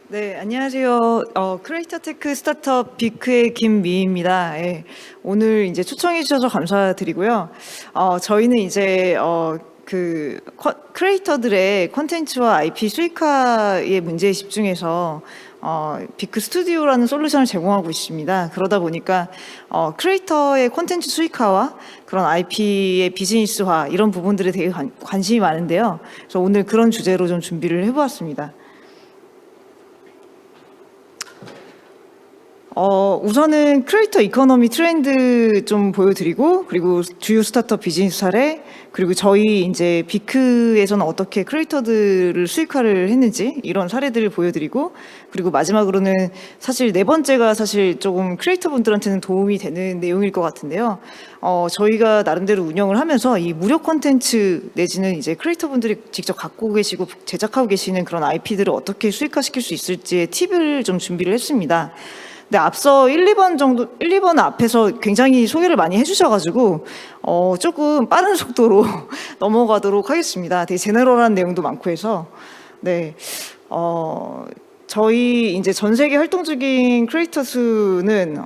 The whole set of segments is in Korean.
네, 안녕하세요. 크리에이터 테크 스타트업 비크의 김미희입니다. 예, 오늘 이제 초청해 주셔서 감사드리고요. 저희는 이제 크리에이터들의 콘텐츠와 IP 수익화의 문제에 집중해서 비크 스튜디오라는 솔루션을 제공하고 있습니다. 그러다 보니까 크리에이터의 콘텐츠 수익화와 그런 IP의 비즈니스화 이런 부분들에 되게 관심이 많은데요. 그래서 오늘 그런 주제로 좀 준비를 해보았습니다. 우선은 크리에이터 이코노미 트렌드 좀 보여드리고, 그리고 주요 스타트업 비즈니스 사례, 그리고 저희 이제 비크에서는 어떻게 크리에이터들을 수익화를 했는지 이런 사례들을 보여드리고, 그리고 마지막으로는 사실 네 번째가 사실 조금 크리에이터 분들한테는 도움이 되는 내용일 것 같은데요. 저희가 나름대로 운영을 하면서 이 무료 콘텐츠 내지는 이제 크리에이터 분들이 직접 갖고 계시고 제작하고 계시는 그런 IP들을 어떻게 수익화시킬 수 있을지의 팁을 좀 준비를 했습니다. 근데 앞서 1, 2번 앞에서 굉장히 소개를 많이 해주셔가지고, 조금 빠른 속도로 넘어가도록 하겠습니다. 되게 제너럴한 내용도 많고 해서. 네. 저희 이제 전 세계 활동적인 크리에이터 수는,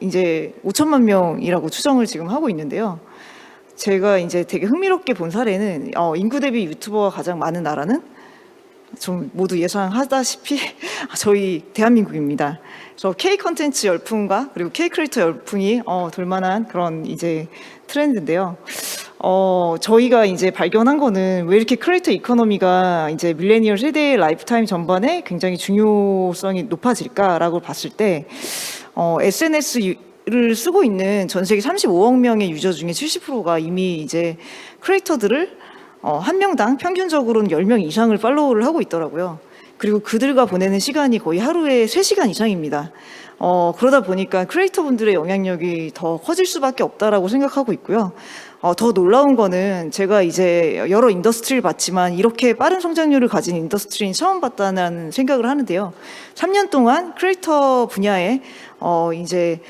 이제 5천만 명이라고 추정을 지금 하고 있는데요. 제가 이제 되게 흥미롭게 본 사례는, 인구 대비 유튜버가 가장 많은 나라는 좀 모두 예상하다시피 저희 대한민국입니다. 그래서 K 컨텐츠 열풍과 그리고 K 크리에이터 열풍이 돌만한 그런 이제 트렌드인데요. 저희가 이제 발견한 거는 왜 이렇게 크리에이터 이코노미가 이제 밀레니얼 세대의 라이프타임 전반에 굉장히 중요성이 높아질까라고 봤을 때 SNS를 쓰고 있는 전 세계 35억 명의 유저 중에 70%가 이미 이제 크리에이터들을 한 명당 평균적으로는 10명 이상을 팔로우를 하고 있더라고요. 그리고 그들과 보내는 시간이 거의 하루에 3시간 이상입니다. 그러다 보니까 크리에이터 분들의 영향력이 더 커질 수밖에 없다라고 생각하고 있고요. 더 놀라운 거는 제가 이제 여러 인더스트리를 봤지만 이렇게 빠른 성장률을 가진 인더스트리는 처음 봤다는 생각을 하는데요. 3년 동안 크리에이터 분야에 이제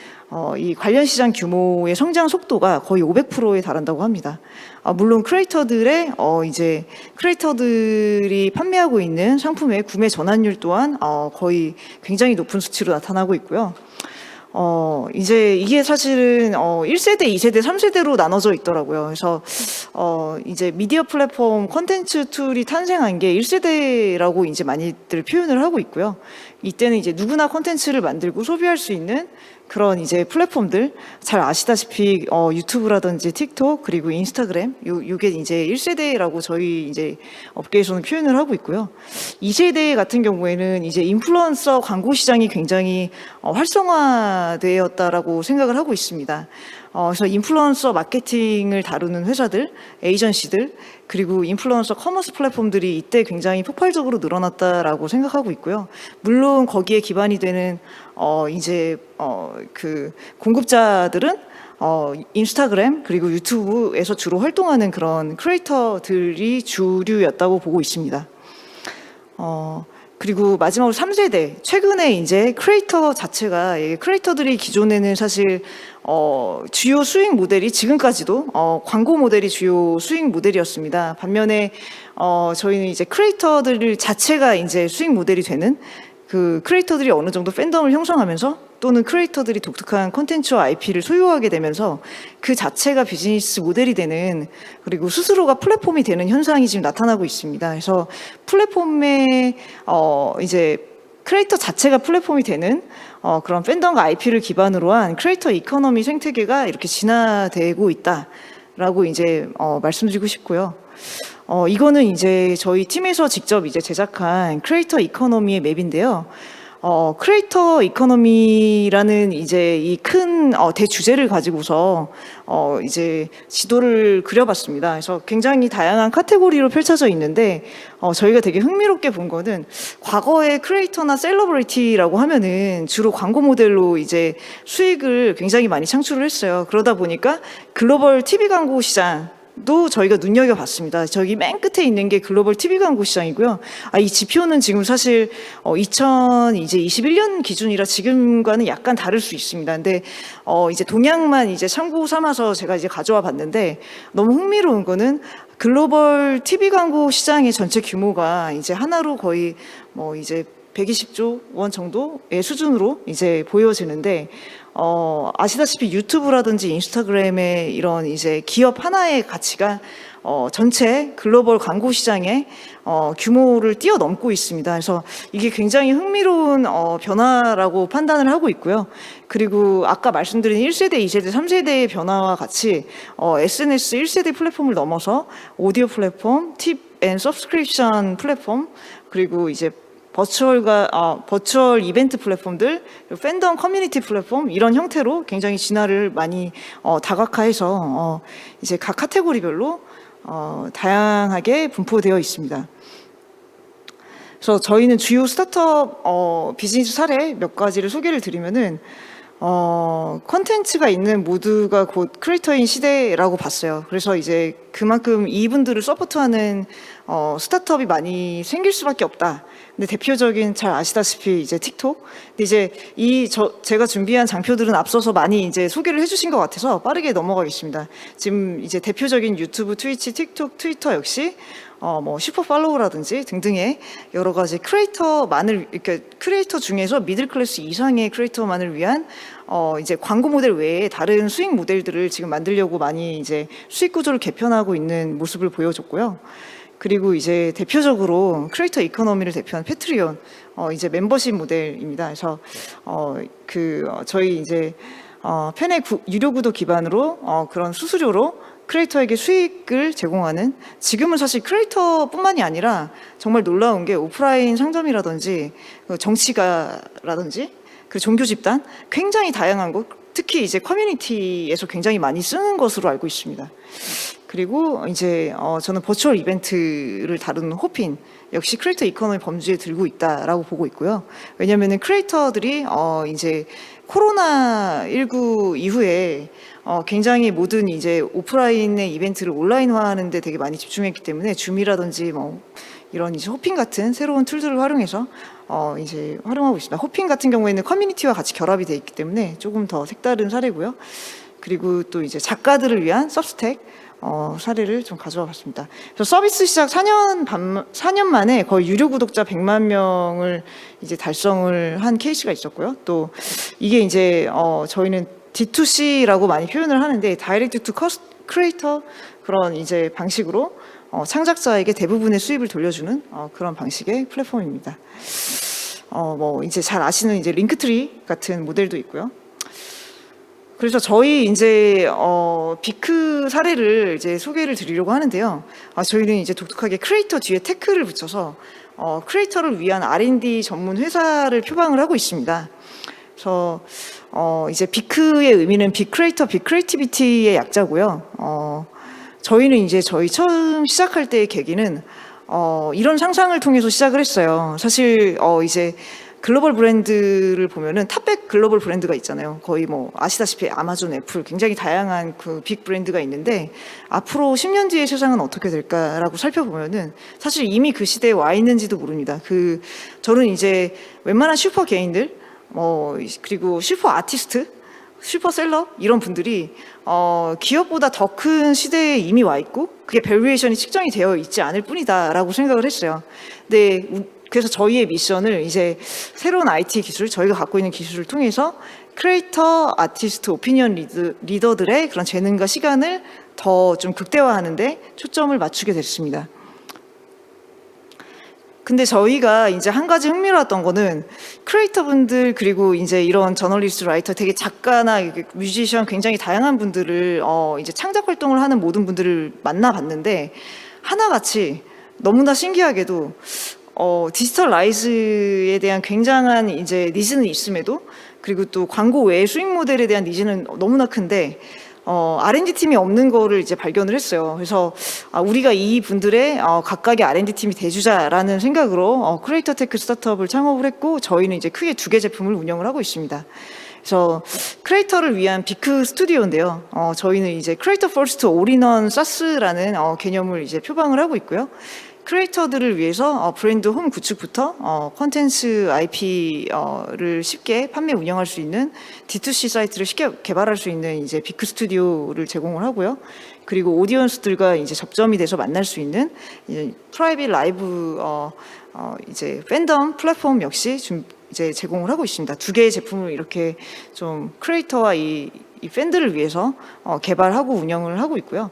이 관련 시장 규모의 성장 속도가 거의 500%에 달한다고 합니다. 물론 크리에이터들의 이제 크리에이터들이 판매하고 있는 상품의 구매 전환율 또한 거의 굉장히 높은 수치로 나타나고 있고요. 이제 이게 사실은 1세대, 2세대, 3세대로 나눠져 있더라고요. 그래서 이제 미디어 플랫폼 콘텐츠 툴이 탄생한 게 1세대라고 이제 많이들 표현을 하고 있고요. 이때는 이제 누구나 콘텐츠를 만들고 소비할 수 있는 그런 이제 플랫폼들, 잘 아시다시피 유튜브라든지 틱톡 그리고 인스타그램 요게 이제 1세대라고 저희 이제 업계에서는 표현을 하고 있고요. 2세대 같은 경우에는 이제 인플루언서 광고 시장이 굉장히 활성화되었다라고 생각을 하고 있습니다. 그래서 인플루언서 마케팅을 다루는 회사들, 에이전시들, 그리고 인플루언서 커머스 플랫폼들이 이때 굉장히 폭발적으로 늘어났다라고 생각하고 있고요. 물론 거기에 기반이 되는 이제 그 공급자들은 인스타그램 그리고 유튜브에서 주로 활동하는 그런 크리에이터들이 주류였다고 보고 있습니다. 그리고 마지막으로 3세대. 최근에 이제 크리에이터 자체가, 크리에이터들이 기존에는 사실, 주요 수익 모델이 지금까지도, 광고 모델이 주요 수익 모델이었습니다. 반면에, 저희는 이제 크리에이터들 자체가 이제 수익 모델이 되는 그 크리에이터들이 어느 정도 팬덤을 형성하면서 또는 크리에이터들이 독특한 콘텐츠와 IP를 소유하게 되면서 그 자체가 비즈니스 모델이 되는, 그리고 스스로가 플랫폼이 되는 현상이 지금 나타나고 있습니다. 그래서 플랫폼에 이제 크리에이터 자체가 플랫폼이 되는 그런 팬덤과 IP를 기반으로 한 크리에이터 이코노미 생태계가 이렇게 진화되고 있다라고 이제 말씀드리고 싶고요. 이거는 이제 저희 팀에서 직접 이제 제작한 크리에이터 이코노미의 맵인데요. 크리에이터 이코노미라는 이제 이 큰 대주제를 가지고서 이제 지도를 그려봤습니다. 그래서 굉장히 다양한 카테고리로 펼쳐져 있는데 저희가 되게 흥미롭게 본 거는, 과거의 크리에이터나 셀러브리티라고 하면은 주로 광고 모델로 이제 수익을 굉장히 많이 창출을 했어요. 그러다 보니까 글로벌 TV 광고 시장 도 저희가 눈여겨봤습니다. 저기 맨 끝에 있는 게 글로벌 TV 광고 시장이고요. 이 지표는 지금 사실 2021년 기준이라 지금과는 약간 다를 수 있습니다. 근데 이제 동향만 이제 참고 삼아서 제가 이제 가져와 봤는데, 너무 흥미로운 거는 글로벌 TV 광고 시장의 전체 규모가 이제 하나로 거의 뭐 이제 120조 원 정도의 수준으로 이제 보여지는데, 아시다시피 유튜브라든지 인스타그램의 이런 이제 기업 하나의 가치가 전체 글로벌 광고 시장의 규모를 뛰어넘고 있습니다. 그래서 이게 굉장히 흥미로운 변화라고 판단을 하고 있고요. 그리고 아까 말씀드린 1세대, 2세대, 3세대의 변화와 같이 SNS 1세대 플랫폼을 넘어서 오디오 플랫폼, 팁 앤 서브스크립션 플랫폼, 그리고 이제 버추얼 이벤트 플랫폼들, 팬덤 커뮤니티 플랫폼, 이런 형태로 굉장히 진화를 많이 다각화해서 이제 각 카테고리별로 다양하게 분포되어 있습니다. 그래서 저희는 주요 스타트업 비즈니스 사례 몇 가지를 소개를 드리면은, 콘텐츠가 있는 모두가 곧 크리에이터인 시대라고 봤어요. 그래서 이제 그만큼 이분들을 서포트하는 스타트업이 많이 생길 수밖에 없다. 근데 대표적인, 잘 아시다시피 이제 틱톡. 근데 이제 제가 준비한 장표들은 앞서서 많이 이제 소개를 해주신 것 같아서 빠르게 넘어가겠습니다. 지금 이제 대표적인 유튜브, 트위치, 틱톡, 트위터 역시 뭐 슈퍼 팔로우라든지 등등의 여러 가지 크리에이터 중에서 미들 클래스 이상의 크리에이터만을 위한 이제 광고 모델 외에 다른 수익 모델들을 지금 만들려고 많이 이제 수익 구조를 개편하고 있는 모습을 보여줬고요. 그리고 이제 대표적으로 크리에이터 이코노미를 대표한 패트리온, 이제 멤버십 모델입니다. 그래서 저희 이제 팬의 유료 구독 기반으로 그런 수수료로 크리에이터에게 수익을 제공하는, 지금은 사실 크리에이터뿐만이 아니라 정말 놀라운 게 오프라인 상점이라든지 정치가라든지 그 종교 집단, 굉장히 다양한 곳, 특히 이제 커뮤니티에서 굉장히 많이 쓰는 것으로 알고 있습니다. 그리고 이제 저는 버추얼 이벤트를 다루는 호핀 역시 크리에이터 이코노미 범주에 들고 있다라고 보고 있고요. 왜냐하면은 크리에이터들이 이제 코로나19 이후에 굉장히 모든 이제 오프라인의 이벤트를 온라인화하는 데 되게 많이 집중했기 때문에 줌이라든지 뭐 이런 이제 호핑 같은 새로운 툴들을 활용해서 이제 활용하고 있습니다. 호핑 같은 경우에는 커뮤니티와 같이 결합이 되어 있기 때문에 조금 더 색다른 사례고요. 그리고 또 이제 작가들을 위한 서브스택 사례를 좀 가져와 봤습니다. 그래서 서비스 시작 4년 만에 거의 유료 구독자 100만 명을 이제 달성을 한 케이스가 있었고요. 또 이게 이제 저희는 D2C라고 많이 표현을 하는데, 다이렉트 투 크리에이터 그런 이제 방식으로 창작자에게 대부분의 수입을 돌려주는 그런 방식의 플랫폼입니다. 뭐 이제 잘 아시는 이제 링크트리 같은 모델도 있고요. 그래서 저희 이제 비크 사례를 이제 소개를 드리려고 하는데요. 저희는 이제 독특하게 크리에이터 뒤에 테크를 붙여서 크리에이터를 위한 R&D 전문 회사를 표방을 하고 있습니다. 그래서 이제 비크의 의미는 빅 크리에이터, 빅 크리에이티비티의 약자고요. 저희는 이제 저희 처음 시작할 때의 계기는 이런 상상을 통해서 시작을 했어요. 사실 이제 글로벌 브랜드를 보면은 탑백 글로벌 브랜드가 있잖아요. 거의 뭐 아시다시피 아마존, 애플, 굉장히 다양한 그 빅 브랜드가 있는데, 앞으로 10년 뒤의 세상은 어떻게 될까라고 살펴보면은 사실 이미 그 시대에 와 있는지도 모릅니다. 저는 이제 웬만한 슈퍼 개인들, 그리고 슈퍼 아티스트, 슈퍼셀러 이런 분들이 기업보다 더 큰 시대에 이미 와 있고 그게 밸류에이션이 측정이 되어 있지 않을 뿐이다라고 생각을 했어요. 근데 그래서 저희의 미션을 이제 새로운 IT 기술, 저희가 갖고 있는 기술을 통해서 크리에이터, 아티스트, 오피니언 리더들의 그런 재능과 시간을 더 좀 극대화하는데 초점을 맞추게 됐습니다. 근데 저희가 이제 한 가지 흥미로웠던 거는 크리에이터 분들, 그리고 이제 이런 저널리스트, 라이터, 되게 작가나 뮤지션, 굉장히 다양한 분들을 이제 창작 활동을 하는 모든 분들을 만나봤는데, 하나같이 너무나 신기하게도 디지털 라이즈에 대한 굉장한 이제 니즈는 있음에도, 그리고 또 광고 외의 수익 모델에 대한 니즈는 너무나 큰데 R&D 팀이 없는 거를 이제 발견을 했어요. 그래서 우리가 이 분들의 각각의 R&D 팀이 돼주자라는 생각으로 크리에이터 테크 스타트업을 창업을 했고, 저희는 이제 크게 2개 제품을 운영을 하고 있습니다. 그래서 크리에이터를 위한 비크 스튜디오인데요. 저희는 이제 크리에이터 퍼스트 올인원 사스라는 개념을 이제 표방을 하고 있고요. 크리에이터들을 위해서 브랜드 홈 구축부터 콘텐츠 IP를 쉽게 판매 운영할 수 있는 D2C 사이트를 쉽게 개발할 수 있는 이제 비크 스튜디오를 제공을 하고요. 그리고 오디언스들과 이제 접점이 돼서 만날 수 있는 이제 프라이빗 라이브 이제 팬덤 플랫폼 역시 이제 제공을 하고 있습니다. 두 개의 제품을 이렇게 좀 크리에이터와 이 팬들을 위해서 개발하고 운영을 하고 있고요.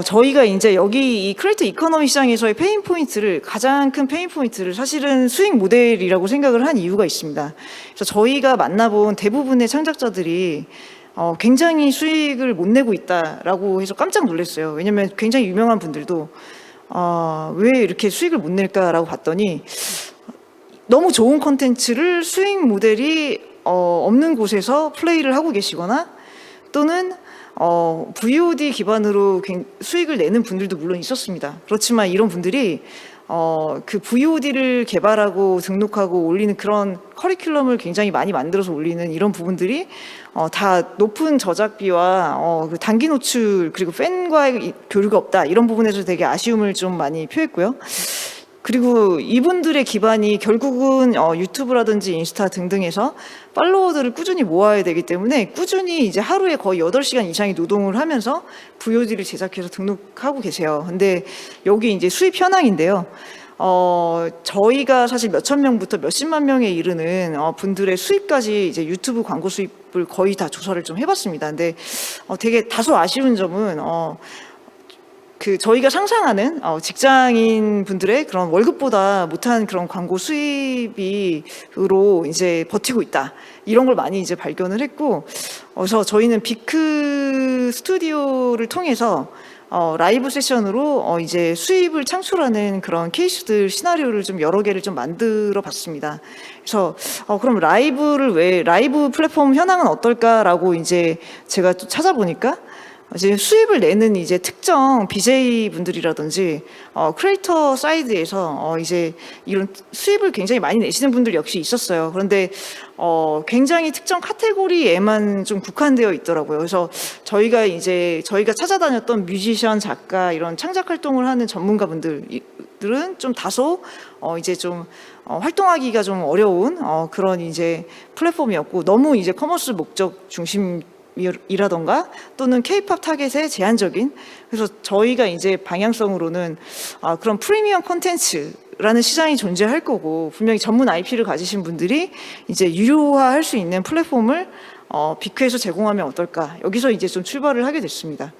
저희가 이제 여기 이 크리에이터 이코노미 시장에서의 페인 포인트를, 가장 큰 페인 포인트를 사실은 수익 모델이라고 생각을 한 이유가 있습니다. 그래서 저희가 만나본 대부분의 창작자들이 굉장히 수익을 못 내고 있다라고 해서 깜짝 놀랐어요. 왜냐면 굉장히 유명한 분들도 왜 이렇게 수익을 못 낼까라고 봤더니 너무 좋은 콘텐츠를 수익 모델이 없는 곳에서 플레이를 하고 계시거나 또는 VOD 기반으로 수익을 내는 분들도 물론 있었습니다. 그렇지만 이런 분들이 그 VOD를 개발하고 등록하고 올리는 그런 커리큘럼을 굉장히 많이 만들어서 올리는 이런 부분들이 다 높은 저작비와 그 단기 노출 그리고 팬과의 교류가 없다, 이런 부분에서 되게 아쉬움을 좀 많이 표했고요. 그리고 이분들의 기반이 결국은 유튜브라든지 인스타 등등에서 팔로워들을 꾸준히 모아야 되기 때문에 꾸준히 이제 하루에 거의 8시간 이상의 노동을 하면서 VOD를 제작해서 등록하고 계세요. 근데 여기 이제 수입 현황인데요. 저희가 사실 몇천 명부터 몇십만 명에 이르는 분들의 수입까지 이제 유튜브 광고 수입을 거의 다 조사를 좀 해봤습니다. 근데 되게 다소 아쉬운 점은 저희가 상상하는 직장인 분들의 그런 월급보다 못한 그런 광고 수입으로 이제 버티고 있다, 이런 걸 많이 이제 발견을 했고, 그래서 저희는 비크 스튜디오를 통해서 라이브 세션으로 이제 수입을 창출하는 그런 케이스들, 시나리오를 좀 여러 개를 좀 만들어 봤습니다. 그래서 그럼 라이브 플랫폼 현황은 어떨까라고 이제 제가 또 찾아보니까 이제 수입을 내는 이제 특정 BJ 분들이라든지 크리에이터 사이드에서 이제 이런 수입을 굉장히 많이 내시는 분들 역시 있었어요. 그런데 굉장히 특정 카테고리에만 좀 국한되어 있더라고요. 그래서 저희가 찾아다녔던 뮤지션, 작가, 이런 창작 활동을 하는 전문가분들은 좀 다소 이제 좀 활동하기가 좀 어려운 그런 이제 플랫폼이었고, 너무 이제 커머스 목적 중심 이라던가 또는 K-팝 타겟의 제한적인, 그래서 저희가 이제 방향성으로는 그런 프리미엄 콘텐츠라는 시장이 존재할 거고, 분명히 전문 IP를 가지신 분들이 이제 유료화할 수 있는 플랫폼을 비크에서 제공하면 어떨까, 여기서 이제 좀 출발을 하게 됐습니다.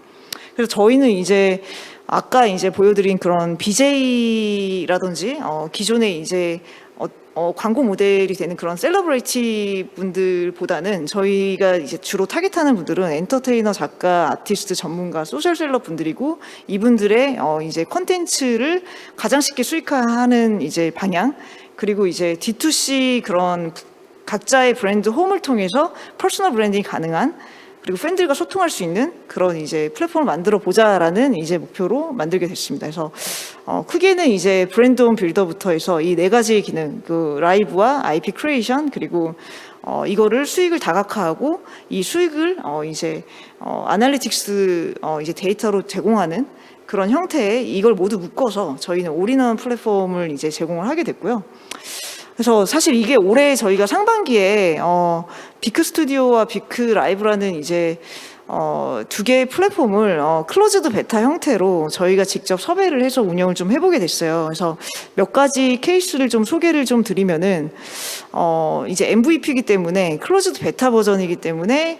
그래서 저희는 이제 아까 이제 보여드린 그런 BJ라든지 기존에 이제 광고 모델이 되는 그런 셀러브리티 분들보다는 저희가 이제 주로 타겟하는 분들은 엔터테이너, 작가, 아티스트, 전문가, 소셜셀러 분들이고, 이분들의 이제 콘텐츠를 가장 쉽게 수익화하는 이제 방향, 그리고 이제 D2C 그런 각자의 브랜드 홈을 통해서 퍼스널 브랜딩이 가능한, 그리고 팬들과 소통할 수 있는 그런 이제 플랫폼을 만들어 보자라는 이제 목표로 만들게 됐습니다. 그래서 크게는 이제 브랜드홈 빌더부터 해서 이 4가지 기능, 그 라이브와 IP 크리에이션, 그리고 이거를 수익을 다각화하고 이 수익을 이제 아날리틱스 이제 데이터로 제공하는 그런 형태의, 이걸 모두 묶어서 저희는 올인원 플랫폼을 이제 제공을 하게 됐고요. 그래서 사실 이게 올해 저희가 상반기에 비크 스튜디오와 비크 라이브라는 이제 두 개의 플랫폼을 클로즈드 베타 형태로 저희가 직접 섭외를 해서 운영을 좀 해보게 됐어요. 그래서 몇 가지 케이스를 좀 소개를 좀 드리면은 이제 MVP이기 때문에 클로즈드 베타 버전이기 때문에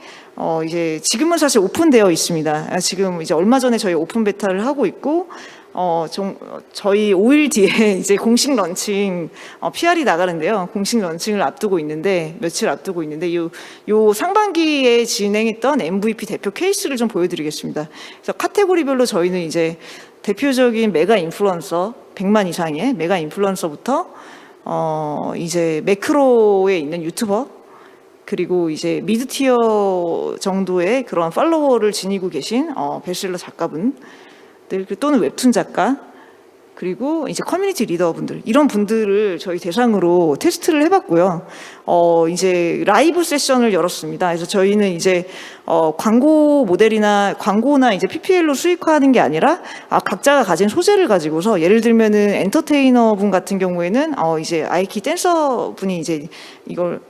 이제 지금은 사실 오픈되어 있습니다. 지금 이제 얼마 전에 저희 오픈 베타를 하고 있고, 저희 5일 뒤에 이제 공식 런칭, PR이 나가는데요. 공식 런칭을 앞두고 있는데, 며칠 앞두고 있는데, 요 상반기에 진행했던 MVP 대표 케이스를 좀 보여드리겠습니다. 그래서 카테고리별로 저희는 이제 대표적인 메가 인플루언서, 100만 이상의 메가 인플루언서부터, 이제 매크로에 있는 유튜버, 그리고 이제 미드티어 정도의 그런 팔로워를 지니고 계신 베스트셀러 작가분, 또는 웹툰 작가, 그리고 이제 커뮤니티 리더분들 이런 분들을 저희 대상으로 테스트를 해봤고요. 이제 라이브 세션을 열었습니다. 그래서 저희는 이제 광고 모델이나 광고나 이제 PPL로 수익화하는 게 아니라 각자가 가진 소재를 가지고서 예를 들면은 엔터테이너 분 같은 경우에는 이제 아이키 댄서 분이 이제 이걸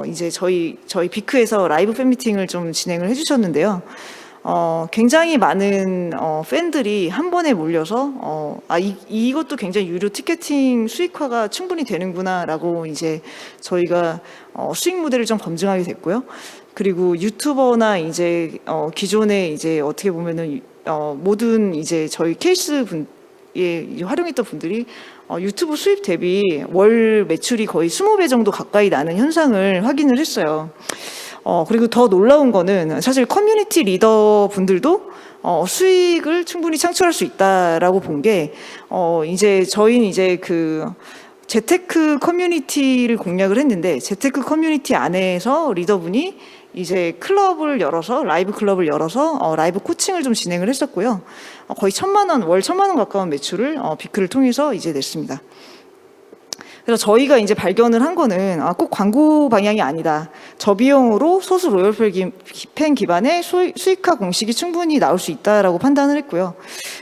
이제 저희 비크에서 라이브 팬미팅을 좀 진행을 해주셨는데요. 굉장히 많은 팬들이 한 번에 몰려서 이것도 굉장히 유료 티켓팅 수익화가 충분히 되는구나라고 이제 저희가 수익 모델을 좀 검증하게 됐고요. 그리고 유튜버나 이제 기존에 이제 어떻게 보면은 모든 이제 저희 케이스 분에 활용했던 분들이 유튜브 수입 대비 월 매출이 거의 20배 정도 가까이 나는 현상을 확인을 했어요. 그리고 더 놀라운 거는 사실 커뮤니티 리더 분들도 수익을 충분히 창출할 수 있다라고 본 게 이제 저희는 이제 그 재테크 커뮤니티를 공략을 했는데 재테크 커뮤니티 안에서 리더분이 이제 클럽을 열어서 라이브 클럽을 열어서 라이브 코칭을 좀 진행을 했었고요. 거의 1,000만 원, 월 1,000만 원 가까운 매출을 비크를 통해서 이제 냈습니다. 그래서 저희가 이제 발견을 한 거는 꼭 광고 방향이 아니다. 저비용으로 소수 로열 팬 기반의 수익화 공식이 충분히 나올 수 있다라고 판단을 했고요.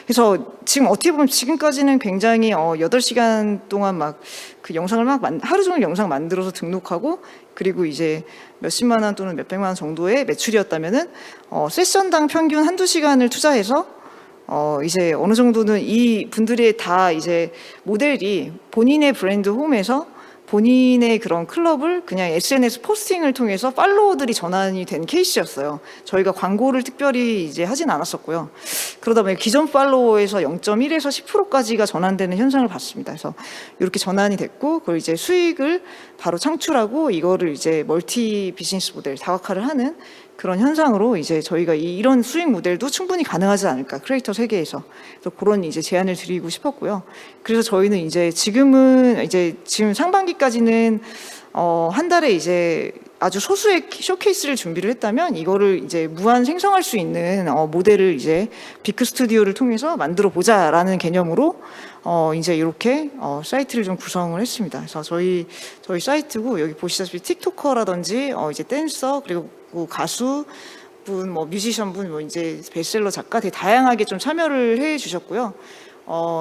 그래서 지금 어떻게 보면 지금까지는 굉장히 8시간 동안 막 그 영상을 막 하루 종일 영상 만들어서 등록하고 그리고 이제 몇십만 원 또는 몇백만 원 정도의 매출이었다면은 세션당 평균 한두 시간을 투자해서 이제 어느 정도는 이 분들의 다 이제 모델이 본인의 브랜드 홈에서 본인의 그런 클럽을 그냥 SNS 포스팅을 통해서 팔로워들이 전환이 된 케이스였어요. 저희가 광고를 특별히 이제 하진 않았었고요. 그러다 보니 기존 팔로워에서 0.1에서 10%까지가 전환되는 현상을 봤습니다. 그래서 이렇게 전환이 됐고, 그걸 이제 수익을 바로 창출하고 이거를 이제 멀티 비즈니스 모델 다각화를 하는 그런 현상으로 이제 저희가 이런 수익 모델도 충분히 가능하지 않을까, 크리에이터 세계에서. 그래서 그런 이제 제안을 드리고 싶었고요. 그래서 저희는 이제 지금 상반기까지는 한 달에 이제 아주 소수의 쇼케이스를 준비를 했다면 이거를 이제 무한 생성할 수 있는 모델을 이제 비크 스튜디오를 통해서 만들어 보자라는 개념으로 이제 이렇게 사이트를 좀 구성을 했습니다. 그래서 저희 사이트고, 여기 보시다시피 틱토커라든지 이제 댄서, 그리고 가수 분, 뭐 뮤지션 분, 뭐 이제 베스트셀러 작가 되게 다양하게 좀 참여를 해 주셨고요.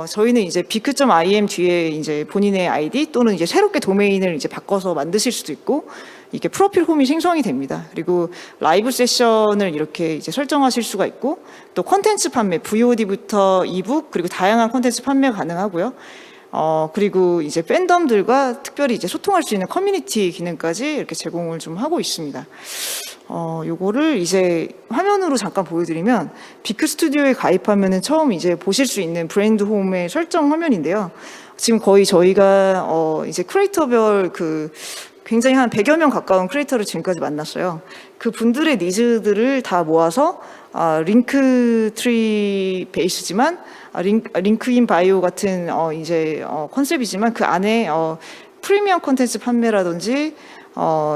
저희는 이제 비크.im 뒤에 이제 본인의 아이디 또는 이제 새롭게 도메인을 이제 바꿔서 만드실 수도 있고, 이게 프로필 홈이 생성이 됩니다. 그리고 라이브 세션을 이렇게 이제 설정하실 수가 있고, 또 콘텐츠 판매, VOD부터 이북, 그리고 다양한 콘텐츠 판매 가능하고요. 그리고 이제 팬덤들과 특별히 이제 소통할 수 있는 커뮤니티 기능까지 이렇게 제공을 좀 하고 있습니다. 요거를 이제 화면으로 잠깐 보여드리면, 비크 스튜디오에 가입하면은 처음 이제 보실 수 있는 브랜드 홈의 설정 화면인데요. 지금 거의 저희가 이제 크리에이터별 굉장히 한 100여 명 가까운 크리에이터를 지금까지 만났어요. 그 분들의 니즈들을 다 모아서 링크트리 베이스지만 링크인 바이오 같은 이제 컨셉이지만 그 안에 프리미엄 콘텐츠 판매라든지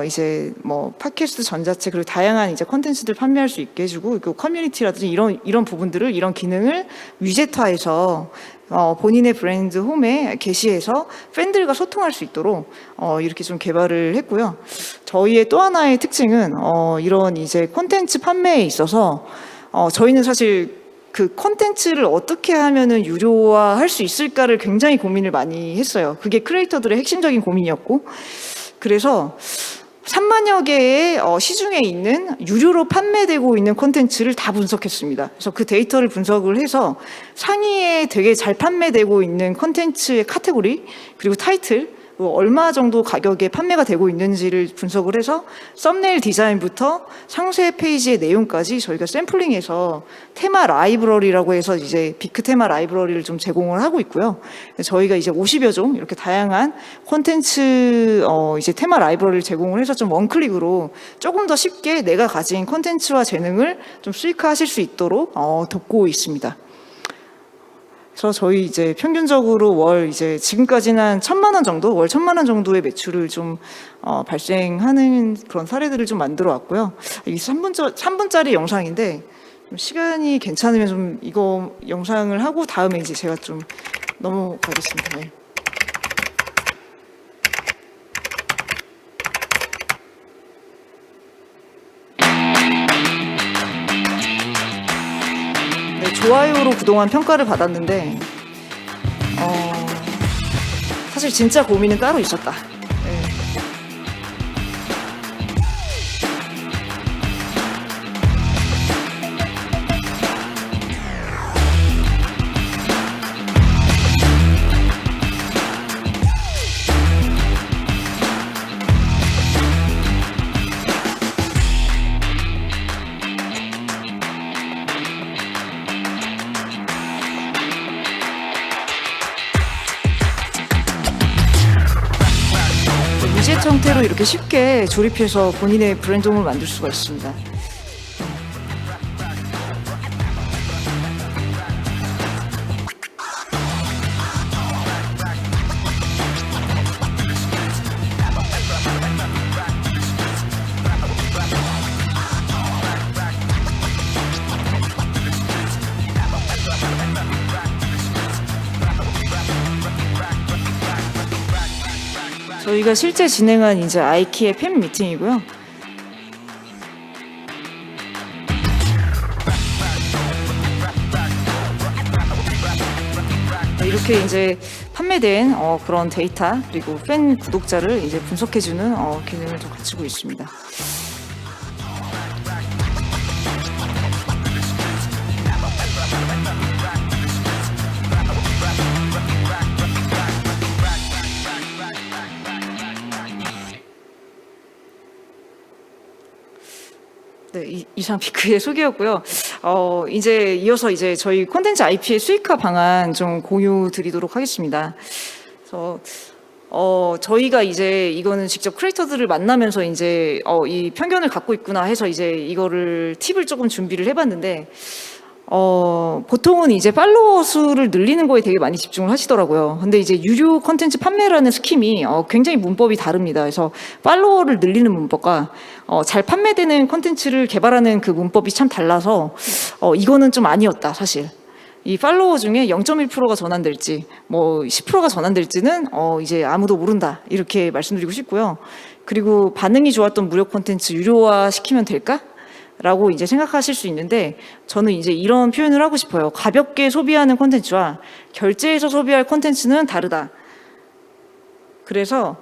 이제 뭐 팟캐스트 전자책, 그리고 다양한 이제 콘텐츠들 판매할 수 있게 해주고, 그 커뮤니티라든지 이런 부분들을, 이런 기능을 위젯화해서 본인의 브랜드 홈에 게시해서 팬들과 소통할 수 있도록 이렇게 좀 개발을 했고요. 저희의 또 하나의 특징은 이런 이제 콘텐츠 판매에 있어서 저희는 사실 그 콘텐츠를 어떻게 하면은 유료화할 수 있을까를 굉장히 고민을 많이 했어요. 그게 크리에이터들의 핵심적인 고민이었고, 그래서 3만여 개의 시중에 있는 유료로 판매되고 있는 콘텐츠를 다 분석했습니다. 그래서 그 데이터를 분석을 해서 상위에 되게 잘 판매되고 있는 콘텐츠의 카테고리, 그리고 타이틀, 얼마 정도 가격에 판매가 되고 있는지를 분석을 해서 썸네일 디자인부터 상세 페이지의 내용까지 저희가 샘플링해서 테마 라이브러리라고 해서 이제 비크 테마 라이브러리를 좀 제공을 하고 있고요. 저희가 이제 50여 종 이렇게 다양한 콘텐츠 이제 테마 라이브러리를 제공을 해서 좀 원클릭으로 조금 더 쉽게 내가 가진 콘텐츠와 재능을 좀 수익화하실 수 있도록 돕고 있습니다. 그래서 저희 이제 평균적으로 월 이제 지금까지는 한 1,000만 원 정도, 월 1,000만 원 정도의 매출을 좀 발생하는 그런 사례들을 좀 만들어 왔고요. 이게 3분짜리 영상인데 좀 시간이 괜찮으면 좀 이거 영상을 하고 다음에 이제 제가 좀 넘어가겠습니다. 네. 네, 좋아요로 그동안 평가를 받았는데 사실 진짜 고민은 따로 있었다. 네. 위젯 형태로 이렇게 쉽게 조립해서 본인의 브랜드홈을 만들 수가 있습니다. 저희가 실제 진행한 이제 아이키의 팬 미팅이고요. 이렇게 이제 판매된 그런 데이터 그리고 팬 구독자를 이제 분석해주는 기능을 좀 갖추고 있습니다. 네, 이상 피크의 소개였고요. 이제 이어서 이제 저희 콘텐츠 IP의 수익화 방안 좀 공유 드리도록 하겠습니다. 그래서 저희가 이제 이거는 직접 크리에이터들을 만나면서 이제 이 편견을 갖고 있구나 해서 이제 이거를 팁을 조금 준비를 해봤는데 보통은 이제 팔로워 수를 늘리는 거에 되게 많이 집중을 하시더라고요. 근데 이제 유료 콘텐츠 판매라는 스킴이 굉장히 문법이 다릅니다. 그래서 팔로워를 늘리는 문법과 잘 판매되는 콘텐츠를 개발하는 그 문법이 참 달라서 이거는 좀 아니었다 사실. 이 팔로워 중에 0.1%가 전환될지 뭐 10%가 전환될지는 이제 아무도 모른다 이렇게 말씀드리고 싶고요. 그리고 반응이 좋았던 무료 콘텐츠 유료화 시키면 될까? 라고 이제 생각하실 수 있는데 저는 이제 이런 표현을 하고 싶어요. 가볍게 소비하는 콘텐츠와 결제해서 소비할 콘텐츠는 다르다. 그래서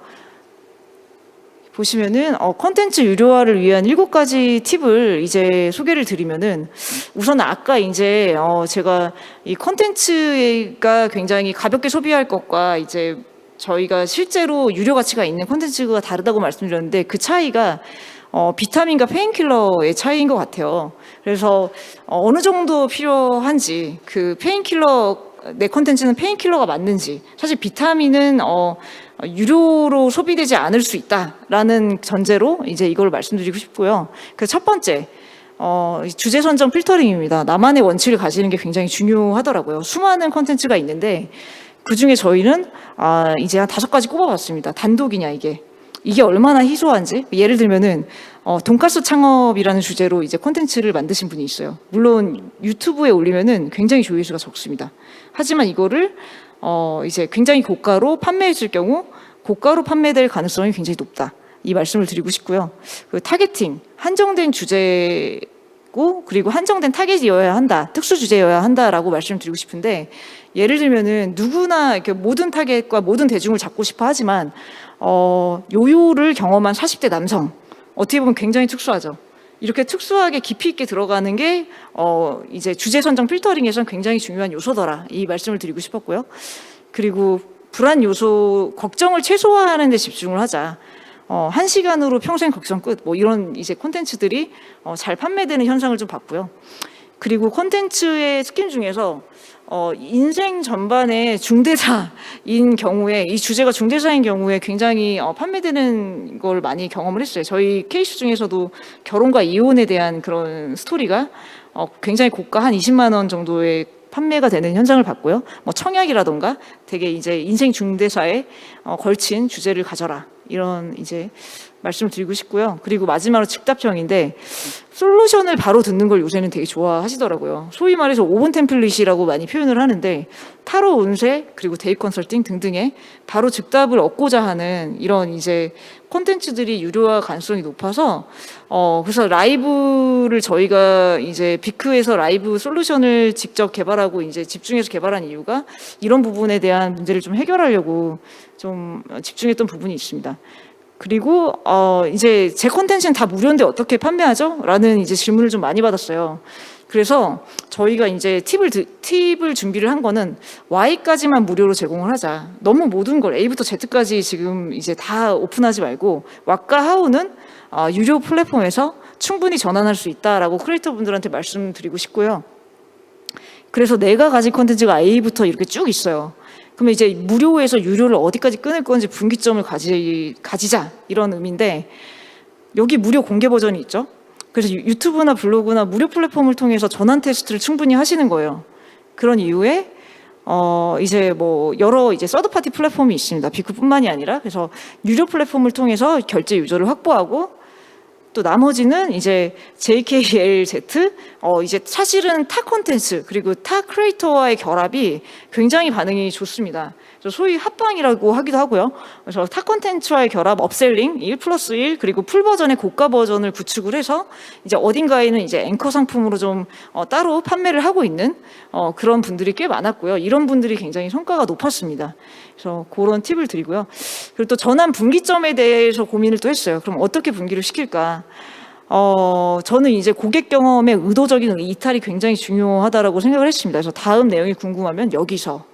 보시면은 콘텐츠 유료화를 위한 7가지 팁을 이제 소개를 드리면은 우선 아까 이제 제가 이 콘텐츠가 굉장히 가볍게 소비할 것과 이제 저희가 실제로 유료 가치가 있는 콘텐츠가 다르다고 말씀드렸는데 그 차이가 비타민과 페인킬러의 차이인 것 같아요. 그래서 어느 정도 필요한지 그 페인킬러 내 콘텐츠는 페인킬러가 맞는지 사실 비타민은 유료로 소비되지 않을 수 있다라는 전제로 이제 이걸 말씀드리고 싶고요. 그 첫 번째 주제 선정 필터링입니다. 나만의 원칙을 가지는 게 굉장히 중요하더라고요. 수많은 콘텐츠가 있는데 그 중에 저희는 이제 한 5가지 꼽아봤습니다. 단독이냐 이게 얼마나 희소한지. 예를 들면은 돈가스 창업이라는 주제로 이제 콘텐츠를 만드신 분이 있어요. 물론 유튜브에 올리면은 굉장히 조회수가 적습니다. 하지만 이거를 이제 굉장히 고가로 판매했을 경우 고가로 판매될 가능성이 굉장히 높다. 이 말씀을 드리고 싶고요. 그 타겟팅, 한정된 주제고 그리고 한정된 타겟이어야 한다. 특수 주제여야 한다라고 말씀을 드리고 싶은데 예를 들면은 누구나 이렇게 모든 타겟과 모든 대중을 잡고 싶어 하지만 요요를 경험한 40대 남성 어떻게 보면 굉장히 특수하죠. 이렇게 특수하게 깊이 있게 들어가는 게 이제 주제 선정 필터링에서는 굉장히 중요한 요소더라. 이 말씀을 드리고 싶었고요. 그리고 불안 요소 걱정을 최소화하는 데 집중을 하자. 1시간으로 평생 걱정 끝. 뭐 이런 이제 콘텐츠들이 잘 판매되는 현상을 좀 봤고요. 그리고 콘텐츠의 스킨 중에서 인생 전반의 중대사인 경우에 이 주제가 중대사인 경우에 굉장히 판매되는 걸 많이 경험을 했어요. 저희 케이스 중에서도 결혼과 이혼에 대한 그런 스토리가 굉장히 고가 한 20만 원 정도의 판매가 되는 현상을 봤고요. 뭐 청약이라던가 되게 이제 인생 중대사에 걸친 주제를 가져라 이런 이제 말씀을 드리고 싶고요. 그리고 마지막으로 즉답형인데 솔루션을 바로 듣는 걸 요새는 되게 좋아하시더라고요. 소위 말해서 5분 템플릿이라고 많이 표현을 하는데 타로 운세 그리고 데이 컨설팅 등등의 바로 즉답을 얻고자 하는 이런 이제 콘텐츠들이 유료화 가능성이 높아서 그래서 라이브를 저희가 이제 비크에서 라이브 솔루션을 직접 개발하고 이제 집중해서 개발한 이유가 이런 부분에 대한 문제를 좀 해결하려고 좀 집중했던 부분이 있습니다. 그리고 이제 제 콘텐츠는 다 무료인데 어떻게 판매하죠? 라는 이제 질문을 좀 많이 받았어요. 그래서 저희가 이제 팁을 준비를 한 거는 Y까지만 무료로 제공을 하자. 너무 모든 걸 A부터 Z까지 지금 이제 다 오픈하지 말고 What과 How는 유료 플랫폼에서 충분히 전환할 수 있다라고 크리에이터 분들한테 말씀드리고 싶고요. 그래서 내가 가진 콘텐츠가 A부터 이렇게 쭉 있어요. 그러면 이제 무료에서 유료를 어디까지 끊을 건지 분기점을 가지자 이런 의미인데 여기 무료 공개 버전이 있죠. 그래서 유튜브나 블로그나 무료 플랫폼을 통해서 전환 테스트를 충분히 하시는 거예요. 그런 이후에 이제 뭐 여러 이제 서드 파티 플랫폼이 있습니다. 비크뿐만이 아니라 그래서 유료 플랫폼을 통해서 결제 유저를 확보하고 또 나머지는 이제 JKLZ 이제 사실은 타 콘텐츠 그리고 타 크리에이터와의 결합이 굉장히 반응이 좋습니다. 소위 합방이라고 하기도 하고요. 그래서 타 콘텐츠와의 결합 업셀링 1+1 그리고 풀 버전의 고가 버전을 구축을 해서 이제 어딘가에는 이제 앵커 상품으로 좀 따로 판매를 하고 있는 그런 분들이 꽤 많았고요. 이런 분들이 굉장히 성과가 높았습니다. 그래서 그런 팁을 드리고요. 그리고 또 전환 분기점에 대해서 고민을 또 했어요. 그럼 어떻게 분기를 시킬까? 저는 이제 고객 경험의 의도적인 이탈이 굉장히 중요하다라고 생각을 했습니다. 그래서 다음 내용이 궁금하면 여기서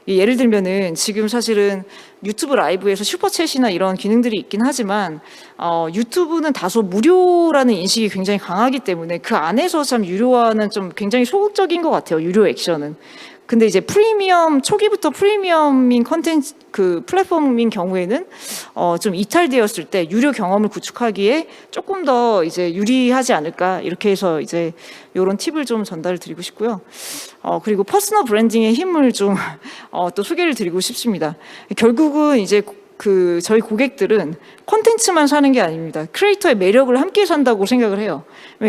예를 들면은 지금 사실은 유튜브 라이브에서 슈퍼챗이나 이런 기능들이 있긴 하지만 유튜브는 다소 무료라는 인식이 굉장히 강하기 때문에 그 안에서 참 유료화는 좀 굉장히 소극적인 것 같아요. 유료 액션은. 근데 이제 프리미엄 초기부터 프리미엄인 컨텐츠 그 플랫폼인 경우에는 좀 이탈되었을 때 유료 경험을 구축하기에 조금 더 이제 유리하지 않을까 이렇게 해서 이제 이런 팁을 좀 전달을 드리고 싶고요. 그리고 퍼스널 브랜딩의 힘을 좀 또 소개를 드리고 싶습니다. 결국은 이제 저희 고객들은 콘텐츠만 사는 게 아닙니다. 크리에이터의 매력을 함께 산다고 생각을 해요.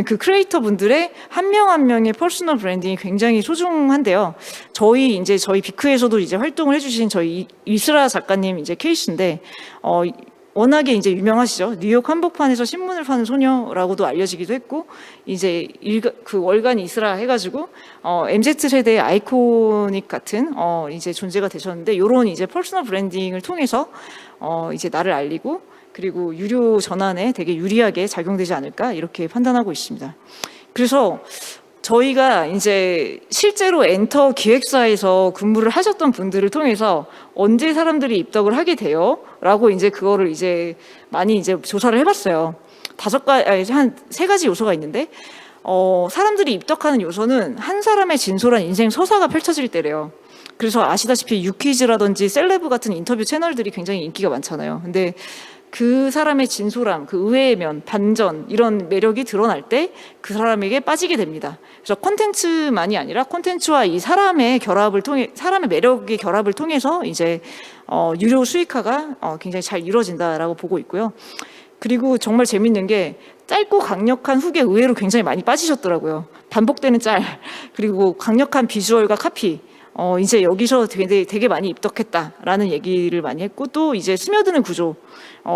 그 크리에이터 분들의 한 명 한 명의 퍼스널 브랜딩이 굉장히 소중한데요. 저희 비크에서도 이제 활동을 해주신 저희 이스라 작가님 이제 케이스인데, 워낙에 이제 유명하시죠. 뉴욕 한복판에서 신문을 파는 소녀라고도 알려지기도 했고, 이제 그 월간 이스라 해가지고 MZ 세대의 아이코닉 같은 이제 존재가 되셨는데, 요런 이제 퍼스널 브랜딩을 통해서 이제 나를 알리고 그리고 유료 전환에 되게 유리하게 작용되지 않을까 이렇게 판단하고 있습니다. 그래서 저희가 이제 실제로 엔터 기획사에서 근무를 하셨던 분들을 통해서 언제 사람들이 입덕을 하게 돼요? 라고 이제 그거를 이제 많이 이제 조사를 해봤어요. 한 3가지 요소가 있는데, 사람들이 입덕하는 요소는 한 사람의 진솔한 인생 서사가 펼쳐질 때래요. 그래서 아시다시피 유퀴즈라든지 셀레브 같은 인터뷰 채널들이 굉장히 인기가 많잖아요. 근데 그 사람의 진솔함, 그 의외의 면, 반전 이런 매력이 드러날 때 그 사람에게 빠지게 됩니다. 그래서 콘텐츠만이 아니라 콘텐츠와 이 사람의 결합을 통해 사람의 매력의 결합을 통해서 이제 유료 수익화가 굉장히 잘 이루어진다라고 보고 있고요. 그리고 정말 재밌는 게 짧고 강력한 훅에 의외로 굉장히 많이 빠지셨더라고요. 반복되는 짤 그리고 강력한 비주얼과 카피. 이제 여기서 되게 많이 입덕했다라는 얘기를 많이 했고, 또 이제 스며드는 구조,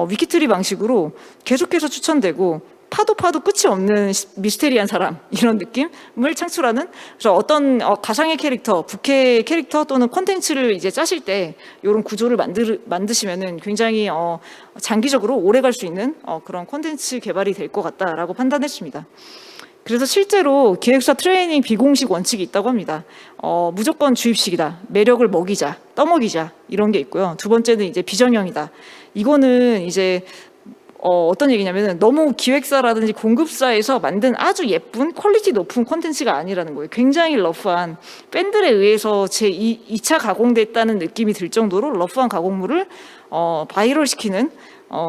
위키트리 방식으로 계속해서 추천되고 파도 끝이 없는 미스테리한 사람 이런 느낌을 창출하는, 그래서 어떤 가상의 캐릭터, 부캐 캐릭터 또는 콘텐츠를 이제 짜실 때 이런 구조를 만드시면은 굉장히 장기적으로 오래 갈 수 있는 그런 콘텐츠 개발이 될 것 같다라고 판단했습니다. 그래서 실제로 기획사 트레이닝 비공식 원칙이 있다고 합니다. 무조건 주입식이다. 매력을 먹이자, 떠먹이자 이런 게 있고요. 두 번째는 이제 비정형이다. 이거는 이제 어떤 얘기냐면은 너무 기획사라든지 공급사에서 만든 아주 예쁜 퀄리티 높은 콘텐츠가 아니라는 거예요. 굉장히 러프한 팬들에 의해서 제2차 가공됐다는 느낌이 들 정도로 러프한 가공물을 바이럴 시키는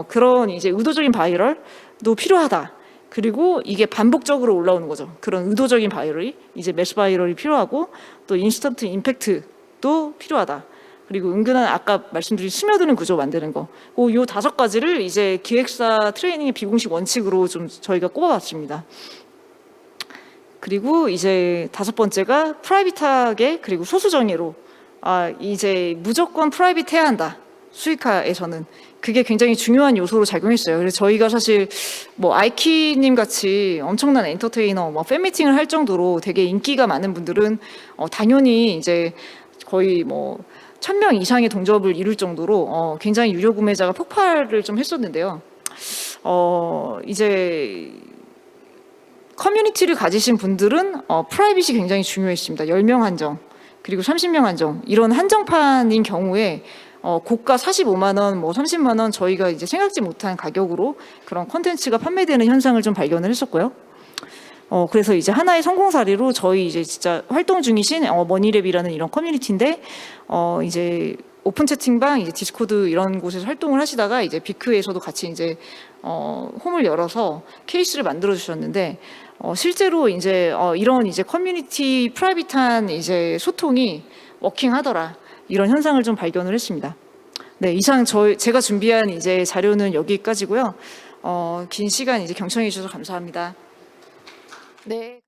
그런 이제 의도적인 바이럴도 필요하다. 그리고 이게 반복적으로 올라오는 거죠. 그런 의도적인 바이럴이 이제 매스 바이럴이 필요하고 또 인스턴트 임팩트도 필요하다. 그리고 은근한 아까 말씀드린 스며드는 구조 만드는 거. 요 5가지를 이제 기획사 트레이닝의 비공식 원칙으로 좀 저희가 꼽아봤습니다. 그리고 이제 5번째가 프라이빗하게 그리고 소수 정예로 이제 무조건 프라이빗해야 한다. 수익화에서는 그게 굉장히 중요한 요소로 작용했어요. 그래서 저희가 사실 뭐 아이키님 같이 엄청난 엔터테이너, 뭐 팬미팅을 할 정도로 되게 인기가 많은 분들은 당연히 이제 거의 뭐 1000명 이상의 동접을 이룰 정도로 굉장히 유료 구매자가 폭발을 좀 했었는데요. 이제 커뮤니티를 가지신 분들은 프라이빗이 굉장히 중요했습니다. 10명 한정, 그리고 30명 한정 이런 한정판인 경우에 고가 45만 원, 뭐 30만 원 저희가 이제 생각지 못한 가격으로 그런 콘텐츠가 판매되는 현상을 좀 발견을 했었고요. 그래서 이제 하나의 성공 사례로 저희 이제 진짜 활동 중이신 머니랩이라는 이런 커뮤니티인데 이제 오픈 채팅방, 이제 디스코드 이런 곳에서 활동을 하시다가 이제 비크에서도 같이 이제 홈을 열어서 케이스를 만들어 주셨는데 실제로 이제 이런 이제 커뮤니티 프라이빗한 이제 소통이 워킹하더라. 이런 현상을 좀 발견을 했습니다. 네, 이상 제가 준비한 이제 자료는 여기까지고요. 긴 시간 이제 경청해 주셔서 감사합니다. 네.